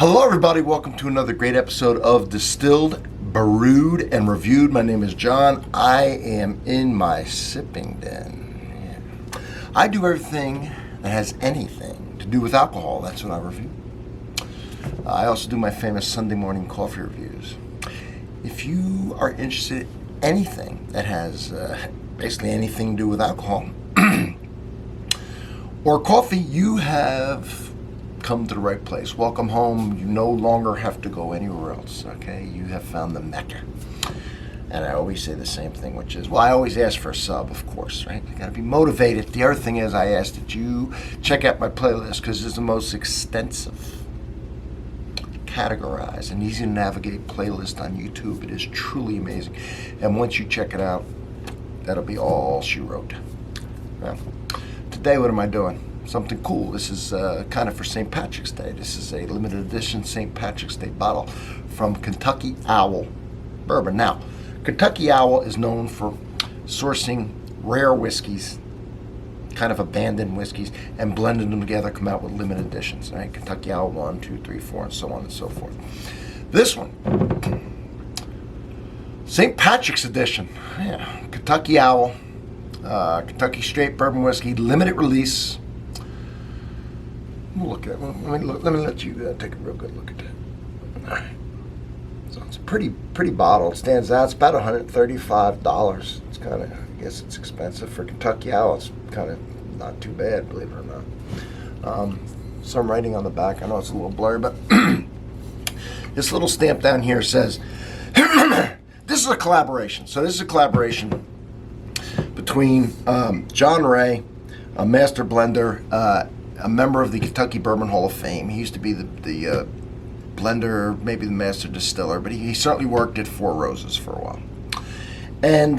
Hello everybody, welcome to another great episode of Distilled, Brewed, and Reviewed. My name is John. I am in my sipping den. I do everything that has anything to do with alcohol. That's what I review. I also do my famous Sunday morning coffee reviews. If you are interested in anything that has basically anything to do with alcohol or coffee, you have come to the right place. Welcome home. You no longer have to go anywhere else, okay? You have found the Mecca. And I always say the same thing, which is, well, I always ask for a sub, of course, right? You gotta be motivated. The other thing is, I ask that you check out my playlist because it's the most extensive, categorized, and easy to navigate playlist on YouTube. It is truly amazing. And once you check it out, that'll be all she wrote. Well, today, what am I doing? Something cool. This is kind of for St. Patrick's Day. This is a limited edition St. Patrick's Day bottle from Kentucky Owl Bourbon. Now, Kentucky Owl is known for sourcing rare whiskeys, kind of abandoned whiskeys, and blending them together, come out with limited editions. Right? Kentucky Owl 1, 2, 3, 4, and so on and so forth. This one, St. Patrick's Edition. Yeah, Kentucky Owl, Kentucky Straight Bourbon Whiskey, limited release. We'll look at it. Let me let you take a real good look at that. All right. So it's a pretty bottle. It stands out. It's about $135. It's kind of, I guess it's expensive for Kentucky Owl. It's kind of not too bad, believe it or not. Some writing on the back. I know it's a little blurry, but this little stamp down here says, this is a collaboration. So this is a collaboration between John Rhea, a master blender, a member of the Kentucky Bourbon Hall of Fame. He used to be the blender, maybe the master distiller, but he certainly worked at Four Roses for a while. And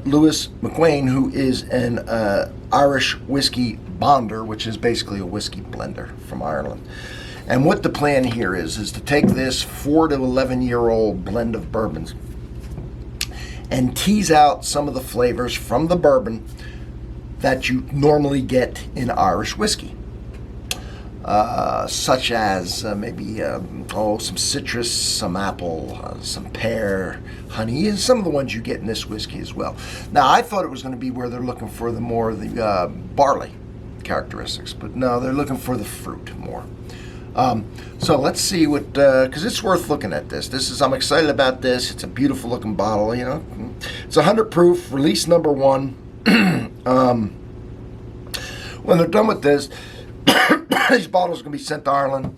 Louise McGuane, who is an Irish whiskey bonder, which is basically a whiskey blender from Ireland. And what the plan here is to take this 4 to 11-year-old blend of bourbons and tease out some of the flavors from the bourbon that you normally get in Irish whiskey. Such as maybe some citrus, some apple, some pear, honey, and some of the ones you get in this whiskey as well. Now, I thought it was going to be where they're looking for the barley characteristics, but no, they're looking for the fruit more. So let's see what, because it's worth looking at this. I'm excited about this. It's a beautiful looking bottle, you know. It's 100 proof, release number 1. When they're done with this, these bottles are going to be sent to Ireland,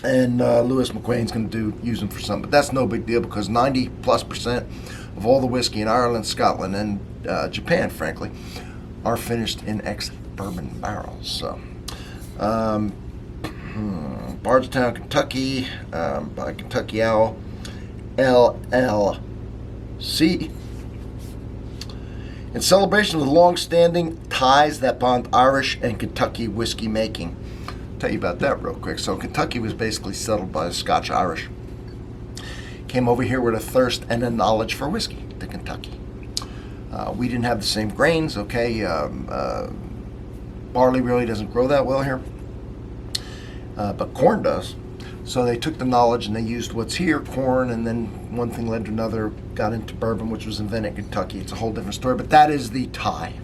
and Louise McGuane's going to use them for some. But that's no big deal because 90+% of all the whiskey in Ireland, Scotland, and Japan, frankly, are finished in ex-bourbon barrels. So, Bardstown, Kentucky, by Kentucky Owl, LLC. In celebration of the long-standing ties that bond Irish and Kentucky whiskey making. I'll tell you about that real quick. So Kentucky was basically settled by the Scotch-Irish. Came over here with a thirst and a knowledge for whiskey to Kentucky. We didn't have the same grains, okay? Barley really doesn't grow that well here. But corn does. So they took the knowledge and they used what's here, corn, and then one thing led to another, got into bourbon, which was invented in Kentucky. It's a whole different story, but that is the tie.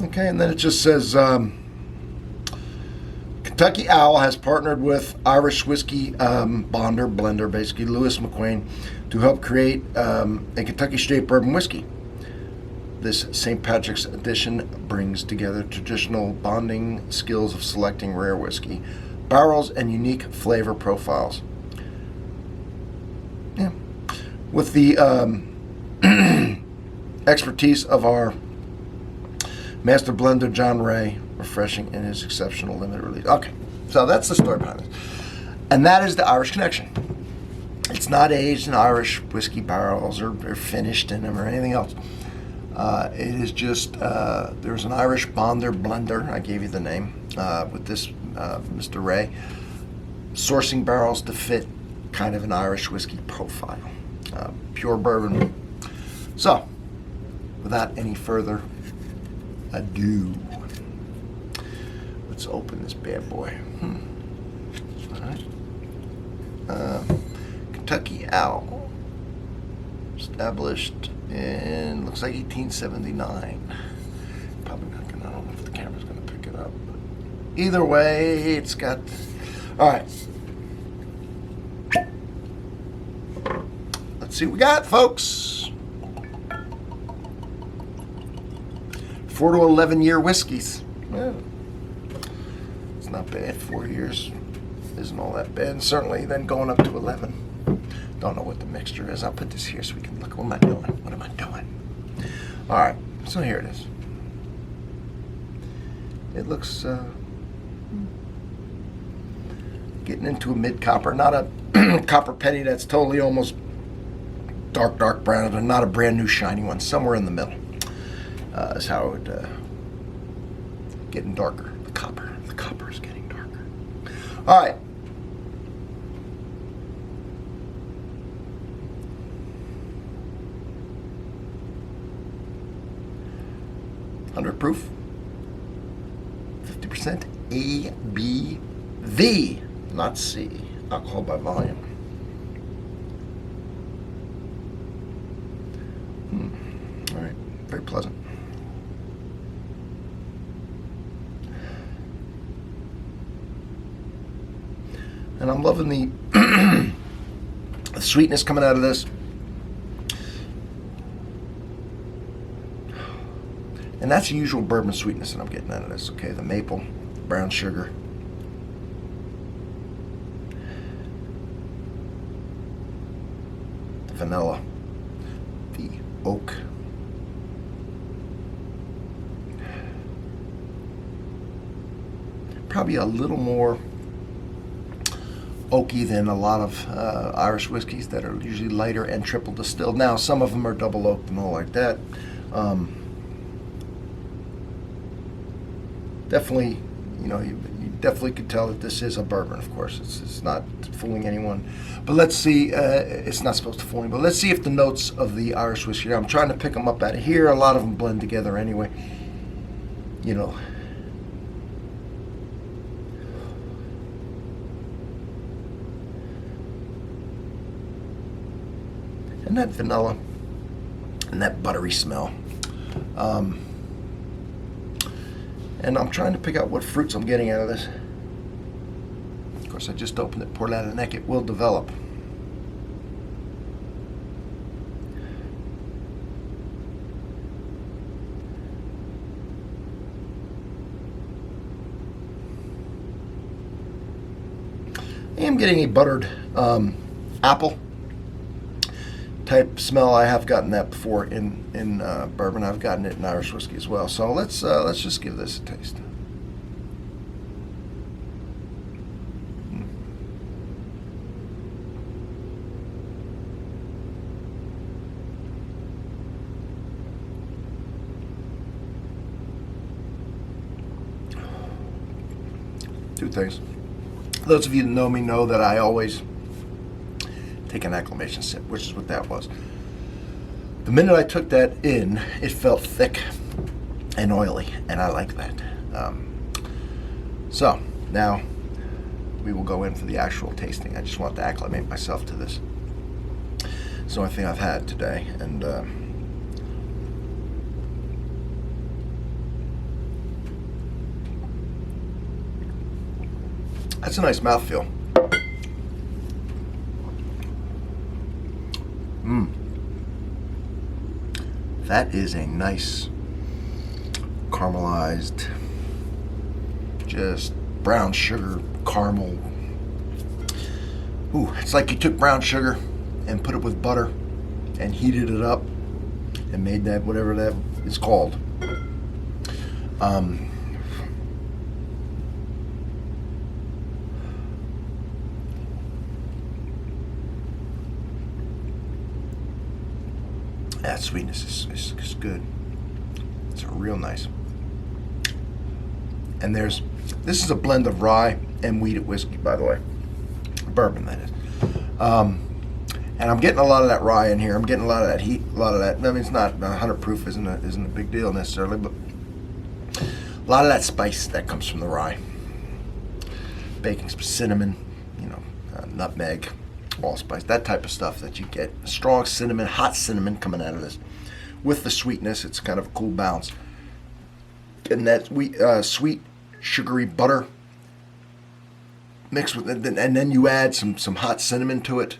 Okay, and then it just says, Kentucky Owl has partnered with Irish whiskey blender, basically, Louise McGuane, to help create a Kentucky Straight Bourbon Whiskey. This St. Patrick's Edition brings together traditional bonding skills of selecting rare whiskey, barrels, and unique flavor profiles. Yeah. With the expertise of our master blender, John Rhea, refreshing in his exceptional limited release. Okay, so that's the story behind this. And that is the Irish connection. It's not aged in Irish whiskey barrels or finished in them or anything else. It is just, there's an Irish bonder blender, I gave you the name, with this Mr. Rhea, sourcing barrels to fit kind of an Irish whiskey profile. Pure bourbon. So, without any further ado, Let's open this bad boy. All right. Kentucky Owl. Established in, looks like 1879. Probably not gonna, I don't know if the camera's gonna pick it up. But either way, it's got, all right. Let's see what we got, folks. 4 to 11 year whiskeys. Yeah. It's not bad. 4 years isn't all that bad. And certainly then going up to 11. Don't know what the mixture is. I'll put this here so we can look. What am I doing? What am I doing? All right. So here it is. It looks getting into a mid copper. Not a copper petty that's totally almost dark brown. And not a brand new shiny one. Somewhere in the middle. Is how it would getting darker. The copper is getting darker. All right. $100 proof. 50% ABV, not C. Alcohol by volume. All right. Very pleasant. And I'm loving the sweetness coming out of this. And that's the usual bourbon sweetness that I'm getting out of this, okay? The maple, brown sugar. The vanilla. The oak. Probably a little more oaky than a lot of Irish whiskeys that are usually lighter and triple distilled. Now, some of them are double oaked and all like that. Definitely, you know, you definitely could tell that this is a bourbon, of course. It's not fooling anyone. But let's see, it's not supposed to fool anyone, but let's see if the notes of the Irish whiskey, I'm trying to pick them up out of here. A lot of them blend together anyway. You know. And that vanilla and that buttery smell. And I'm trying to pick out what fruits I'm getting out of this. Of course, I just opened it, poured it out of the neck. It will develop. I am getting a buttered apple type smell. I have gotten that before in bourbon. I've gotten it in Irish whiskey as well. So let's just give this a taste. Two things. Those of you that know me know that I always take an acclimation sip, which is what that was. The minute I took that in, it felt thick and oily, and I like that. So now we will go in for the actual tasting. I just want to acclimate myself to this. It's the only thing I've had today, and that's a nice mouthfeel. That is a nice caramelized, just brown sugar caramel. Ooh, it's like you took brown sugar and put it with butter and heated it up and made that whatever that is called. That sweetness is good. It's real nice. And this is a blend of rye and wheated whiskey, by the way. Bourbon, that is. And I'm getting a lot of that rye in here. I'm getting a lot of that heat, a lot of that. I mean, it's not 100 proof, isn't a big deal necessarily, but a A lot of that spice that comes from the rye. Baking some cinnamon, nutmeg, allspice, that type of stuff that you get. Strong cinnamon, hot cinnamon coming out of this. With the sweetness, it's kind of a cool balance. And that sweet, sugary butter mixed with it, and then you add some hot cinnamon to it.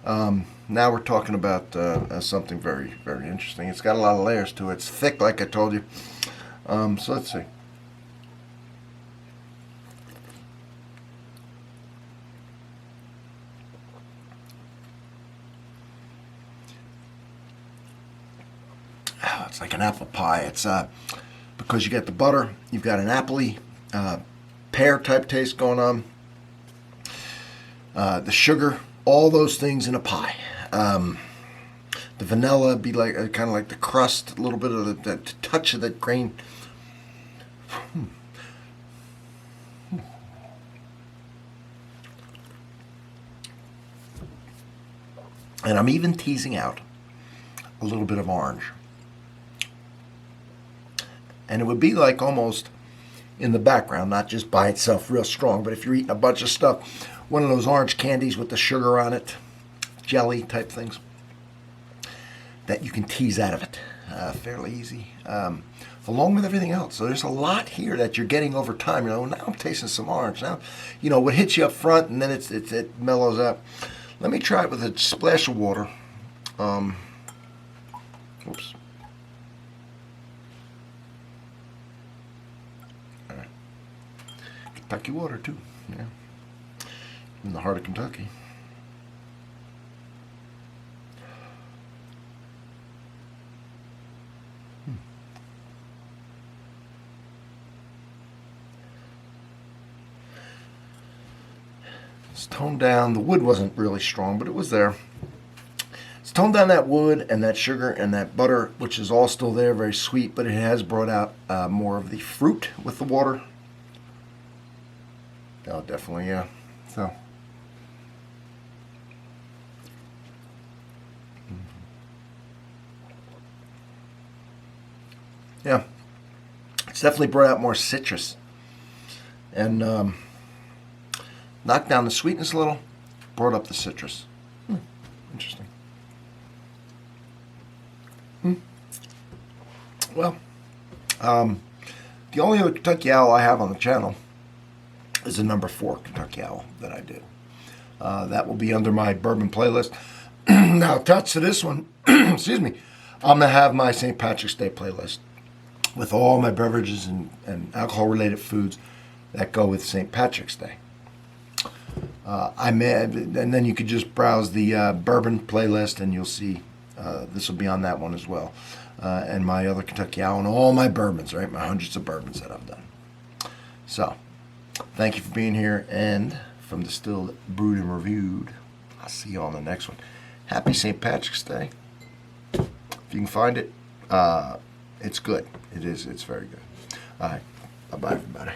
Now we're talking about something very, very interesting. It's got a lot of layers to it. It's thick, like I told you. So let's see. It's like an apple pie. It's because you got the butter, you've got an appley, pear type taste going on. The sugar, all those things in a pie. The vanilla be like kind of like the crust, a little bit of the touch of that grain. And I'm even teasing out a little bit of orange. And it would be like almost in the background, not just by itself real strong, but if you're eating a bunch of stuff, one of those orange candies with the sugar on it, jelly type things, that you can tease out of it fairly easy, along with everything else. So there's a lot here that you're getting over time. Now I'm tasting some orange. Now, what hits you up front and then it mellows out. Let me try it with a splash of water. Oops. All right. Kentucky water too. Yeah. In the heart of Kentucky. It's toned down. The wood wasn't really strong, but it was there. It's toned down that wood and that sugar and that butter, which is all still there, very sweet, but it has brought out more of the fruit with the water. Oh, definitely, yeah. So. Yeah, it's definitely brought out more citrus and knocked down the sweetness a little, brought up the citrus. Interesting. Well, the only other Kentucky Owl I have on the channel is a number 4 Kentucky Owl that I did. That will be under my bourbon playlist. Now, attached to this one, excuse me, I'm going to have my St. Patrick's Day playlist with all my beverages and alcohol-related foods that go with St. Patrick's Day. And then you could just browse the bourbon playlist, and you'll see this will be on that one as well. And my other Kentucky Owl and all my bourbons, right? My hundreds of bourbons that I've done. So, thank you for being here, and from Distilled, Brewed, and Reviewed, I'll see you on the next one. Happy St. Patrick's Day. If you can find it, it's good. It is. It's very good. All right. Bye-bye, everybody.